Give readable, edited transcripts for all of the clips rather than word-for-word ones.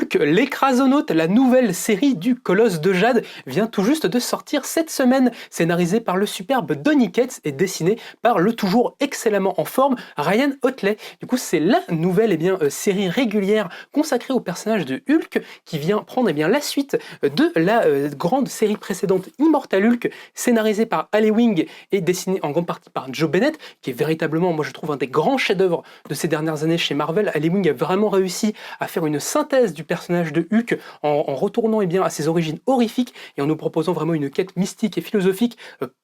Hulk, l'écrasonaute, la nouvelle série du Colosse de Jade, vient tout juste de sortir cette semaine, scénarisée par le superbe Donny Cates et dessinée par le toujours excellemment en forme Ryan Otley. Du coup, c'est la nouvelle série régulière consacrée au personnage de Hulk qui vient prendre la suite de la grande série précédente Immortal Hulk, scénarisée par Ali Wing et dessinée en grande partie par Joe Bennett, qui est véritablement, moi je trouve, un des grands chefs-d'œuvre de ces dernières années chez Marvel. Ali Wing a vraiment réussi à faire une synthèse du personnage de Hulk en retournant à ses origines horrifiques et en nous proposant vraiment une quête mystique et philosophique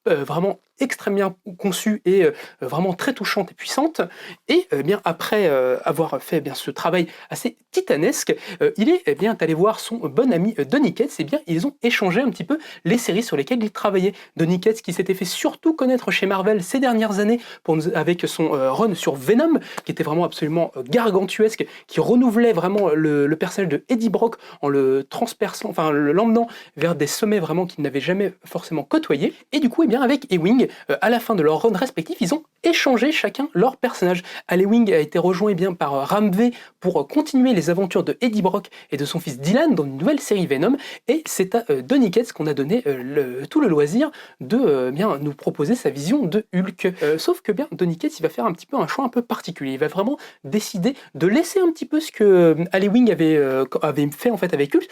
vraiment extrêmement bien conçue et vraiment très touchante et puissante. Et après avoir fait ce travail assez titanesque, il est allé voir son bon ami Donny Cates, et ils ont échangé un petit peu les séries sur lesquelles il travaillait. Donny Cates qui s'était fait surtout connaître chez Marvel ces dernières années avec son run sur Venom, qui était vraiment absolument gargantuesque, qui renouvelait vraiment le personnage de Eddie Brock en le transperçant, enfin l'emmenant vers des sommets vraiment qu'il n'avait jamais forcément côtoyés. Et du coup, avec Ewing, à la fin de leur run respectif, ils ont échangé chacun leur personnage. Ewing a été rejoint par Ramvé pour continuer les aventures de Eddie Brock et de son fils Dylan dans une nouvelle série Venom, et c'est à Donny Cates qu'on a donné tout le loisir de nous proposer sa vision de Hulk. Sauf que Donny Cates, il va faire un petit peu un choix un peu particulier. Il va vraiment décider de laisser un petit peu ce que Ewing avait fait en fait avec Hulk,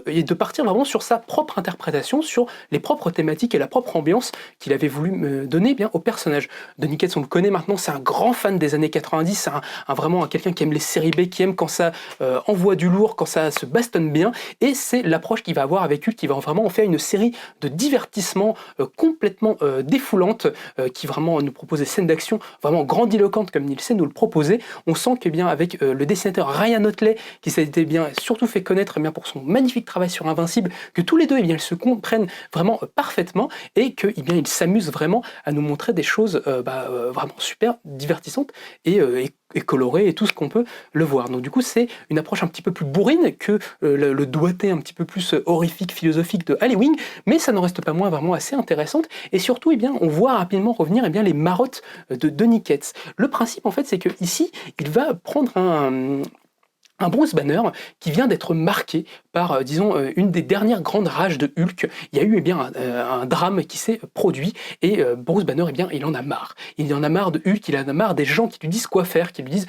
et de partir vraiment sur sa propre interprétation, sur les propres thématiques et la propre ambiance qu'il avait voulu donner au personnage. Donny Cates, on le connaît maintenant, c'est un grand fan des années 90, c'est vraiment quelqu'un qui aime les séries B, qui aime quand ça envoie du lourd, quand ça se bastonne bien, et c'est l'approche qu'il va avoir avec Hulk, qui va vraiment en faire une série de divertissement complètement défoulante, qui vraiment nous propose des scènes d'action vraiment grandiloquentes comme il sait nous le proposer. On sent que avec le dessinateur Ryan Otley, qui s'était surtout fait connaître pour son magnifique travail sur Invincible, que tous les deux ils se comprennent vraiment parfaitement, et qu'ils s'amusent vraiment à nous montrer des choses vraiment super divertissantes et colorées, et tout ce qu'on peut le voir. Donc du coup, c'est une approche un petit peu plus bourrine que le doigté un petit peu plus horrifique, philosophique de Ali Wing, mais ça n'en reste pas moins vraiment assez intéressante, et surtout on voit rapidement revenir les marottes de Donny Cates. Le principe en fait, c'est que ici il va prendre un Bruce Banner qui vient d'être marqué par, une des dernières grandes rages de Hulk. Il y a eu un drame qui s'est produit, et Bruce Banner, il en a marre. Il en a marre de Hulk, il en a marre des gens qui lui disent quoi faire, qui lui disent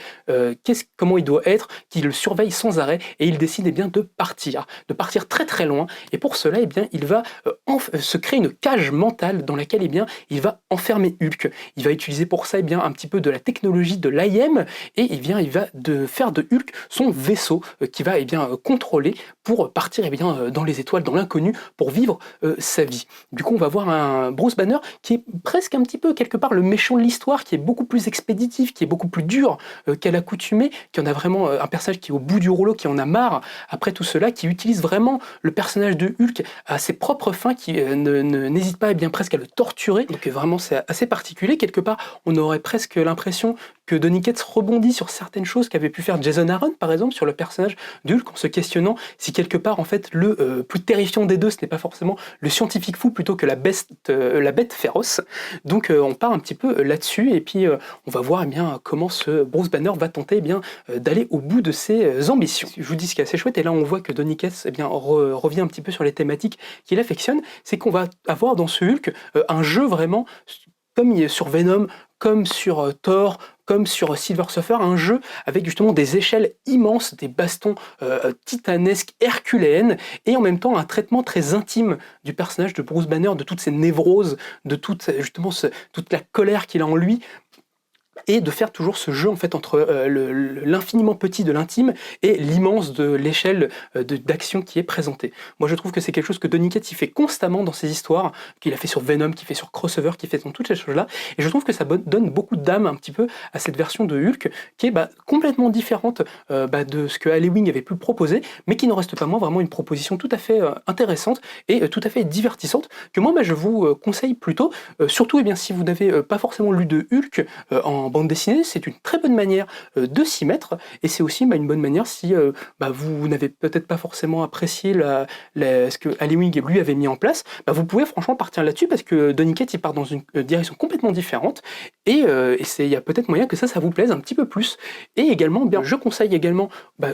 comment il doit être, qui le surveillent sans arrêt, et il décide de partir très très loin. Et pour cela, il va se créer une cage mentale dans laquelle il va enfermer Hulk. Il va utiliser pour ça un petit peu de la technologie de l'IM, et il va faire de Hulk son vaisseau qui va contrôler pour partir dans les étoiles, dans l'inconnu, pour vivre sa vie. Du coup, on va voir un Bruce Banner qui est presque un petit peu quelque part le méchant de l'histoire, qui est beaucoup plus expéditif, qui est beaucoup plus dur qu'à l'accoutumée, qui en a vraiment un personnage qui est au bout du rouleau, qui en a marre après tout cela, qui utilise vraiment le personnage de Hulk à ses propres fins, qui n'hésite pas presque à le torturer. Donc vraiment, c'est assez particulier. Quelque part, on aurait presque l'impression que Donny Cates rebondit sur certaines choses qu'avait pu faire Jason Aaron, par exemple, sur le personnage d'Hulk, en se questionnant si quelque part, en fait, le plus terrifiant des deux, ce n'est pas forcément le scientifique fou plutôt que la bête féroce. Donc on part un petit peu là-dessus, et puis on va voir comment ce Bruce Banner va tenter d'aller au bout de ses ambitions. Je vous dis ce qui est assez chouette, et là on voit que Donny Cates revient un petit peu sur les thématiques qu'il affectionne, c'est qu'on va avoir dans ce Hulk un jeu vraiment, comme il est sur Venom, comme sur Thor, comme sur Silver Surfer, un jeu avec justement des échelles immenses, des bastons titanesques, herculéennes, et en même temps un traitement très intime du personnage de Bruce Banner, de toutes ses névroses, de toute la colère qu'il a en lui, et de faire toujours ce jeu en fait entre l'infiniment petit de l'intime et l'immense de l'échelle d'action qui est présentée. Moi je trouve que c'est quelque chose que Donny Cates il fait constamment dans ses histoires, qu'il a fait sur Venom, qu'il fait sur Crossover, qu'il fait dans toutes ces choses-là, et je trouve que ça donne beaucoup d'âme un petit peu à cette version de Hulk qui est complètement différente de ce que Ali Wing avait pu proposer, mais qui n'en reste pas moins vraiment une proposition tout à fait intéressante et tout à fait divertissante, que moi je vous conseille plutôt, surtout si vous n'avez pas forcément lu de Hulk en en bande dessinée, c'est une très bonne manière de s'y mettre, et c'est aussi une bonne manière si vous n'avez peut-être pas forcément apprécié ce que Aliwing lui avait mis en place, vous pouvez franchement partir là-dessus, parce que Donny Cates il part dans une direction complètement différente, et il y a peut-être moyen que ça vous plaise un petit peu plus. Et également, bien, je conseille également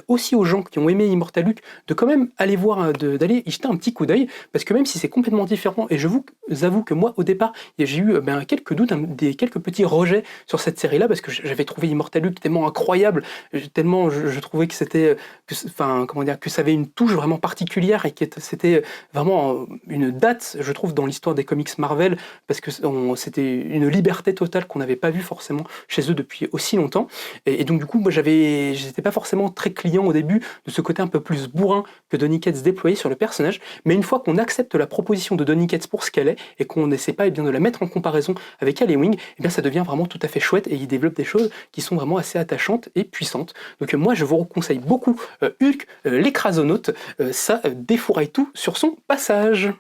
aussi aux gens qui ont aimé Immortal Hulk de quand même aller voir, d'aller y jeter un petit coup d'œil, parce que même si c'est complètement différent, et je vous avoue que moi au départ j'ai eu quelques doutes, quelques petits rejets sur cette série-là, parce que j'avais trouvé Immortal Hulk tellement incroyable, tellement je trouvais que c'était, que ça avait une touche vraiment particulière, et que c'était vraiment une date, je trouve, dans l'histoire des comics Marvel, parce que c'était une liberté totale qu'on n'avait pas vue forcément chez eux depuis aussi longtemps. Et donc du coup, moi j'étais pas forcément très client au début de ce côté un peu plus bourrin que Donny Cates déployait sur le personnage, mais une fois qu'on accepte la proposition de Donny Cates pour ce qu'elle est, et qu'on n'essaie pas de la mettre en comparaison avec Aliwing, ça devient vraiment tout à fait chouette, et il développe des choses qui sont vraiment assez attachantes et puissantes. Donc moi je vous conseille beaucoup Hulk, l'écrasonaute, ça défouraille tout sur son passage.